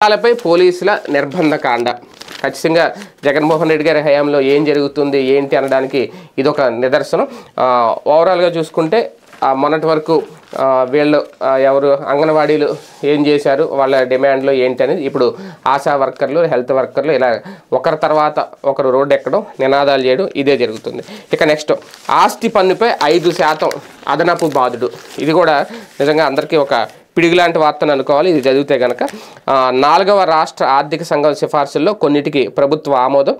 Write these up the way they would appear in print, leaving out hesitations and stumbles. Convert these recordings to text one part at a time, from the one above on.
పై పోలీసుల నిర్బంధకాండ ఖచ్చితంగా జగన్మోహన్ రెడ్డి గారి హయాంలో ఏం జరుగుతుంది ఏంటి అనడానికి ఇదొక నిదర్శనం. ఓవరాల్గా చూసుకుంటే మొన్నటి వరకు వీళ్ళు ఎవరు అంగన్వాడీలు ఏం చేశారు, వాళ్ళ డిమాండ్లు ఏంటి అనేది ఇప్పుడు ఆశా వర్కర్లు, హెల్త్ వర్కర్లు ఇలా ఒకరి తర్వాత ఒకరు రోడ్డు ఎక్కడం, నినాదాలు చేయడం ఇదే జరుగుతుంది. ఇక నెక్స్ట్ ఆస్తి పన్నుపై 5% అదనపు బాధుడు. ఇది కూడా నిజంగా అందరికీ ఒక పిడుగులాంటి వార్తను అనుకోవాలి. ఇది చదివితే కనుక 4వ రాష్ట్ర ఆర్థిక సంఘం సిఫార్సుల్లో కొన్నిటికి ప్రభుత్వ ఆమోదం.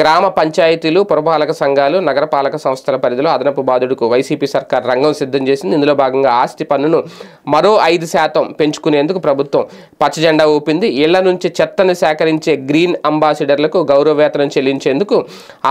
గ్రామ పంచాయతీలు, పురపాలక సంఘాలు, నగరపాలక సంస్థల పరిధిలో అదనపు బాధుడుకు వైసీపీ సర్కార్ రంగం సిద్ధం చేసింది. ఇందులో భాగంగా ఆస్తి పన్నును మరో 5% పెంచుకునేందుకు ప్రభుత్వం పచ్చజెండా ఊపింది. ఇళ్ల నుంచి చెత్తను సేకరించే గ్రీన్ అంబాసిడర్లకు గౌరవ వేతనం చెల్లించేందుకు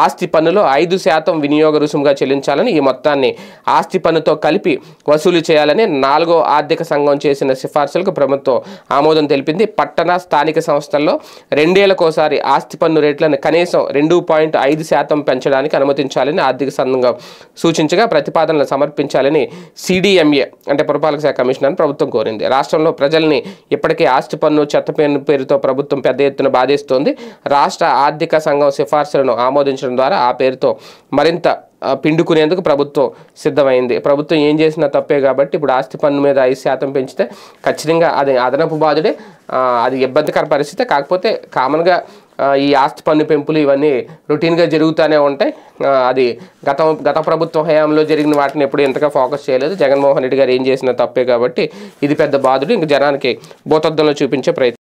ఆస్తి పన్నులో 5% వినియోగ రుసుముగా చెల్లించాలని, ఈ మొత్తాన్ని ఆస్తి పన్నుతో కలిపి వసూలు చేయాలని 4వ ఆర్థిక సంఘం చేసిన సిఫార్సులకు ప్రభుత్వం ఆమోదం తెలిపింది. పట్టణ స్థానిక సంస్థల్లో 2 ఏళ్లకోసారి ఆస్తి పన్ను రేట్లను కనీసం 2.5% పెంచడానికి అనుమతించాలని ఆర్థిక సంఘం సూచించగా ప్రతిపాదనలు సమర్పించాలని సిడిఎంఏ అంటే పురపాలక శాఖ కమిషనర్ ప్రభుత్వం కోరింది. రాష్ట్రంలో ప్రజల్ని ఇప్పటికే ఆస్తి పన్ను, చెత్త పన్ను పేరుతో ప్రభుత్వం పెద్ద ఎత్తున బాధిస్తోంది. రాష్ట్ర ఆర్థిక సంఘం సిఫార్సులను ఆమోదించడం ద్వారా ఆ పేరుతో మరింత పిండుకునేందుకు ప్రభుత్వం సిద్ధమైంది. ప్రభుత్వం ఏం చేసినా తప్పే కాబట్టి ఇప్పుడు ఆస్తి పన్ను మీద 5% పెంచితే ఖచ్చితంగా అది అదనపు బాధుడే. అది ఇబ్బందికర పరిస్థితి. కాకపోతే కామన్గా ఈ ఆస్తి పన్ను పెంపులు ఇవన్నీ రొటీన్గా జరుగుతూనే ఉంటాయి. అది గత ప్రభుత్వ హయాంలో జరిగిన వాటిని ఎప్పుడు ఎంతగా ఫోకస్ చేయలేదు. జగన్మోహన్ రెడ్డి గారు ఏం చేసినా తప్పే కాబట్టి ఇది పెద్ద బాధుడు. ఇంక జనానికి భూతద్దంలో చూపించే ప్రయత్నం.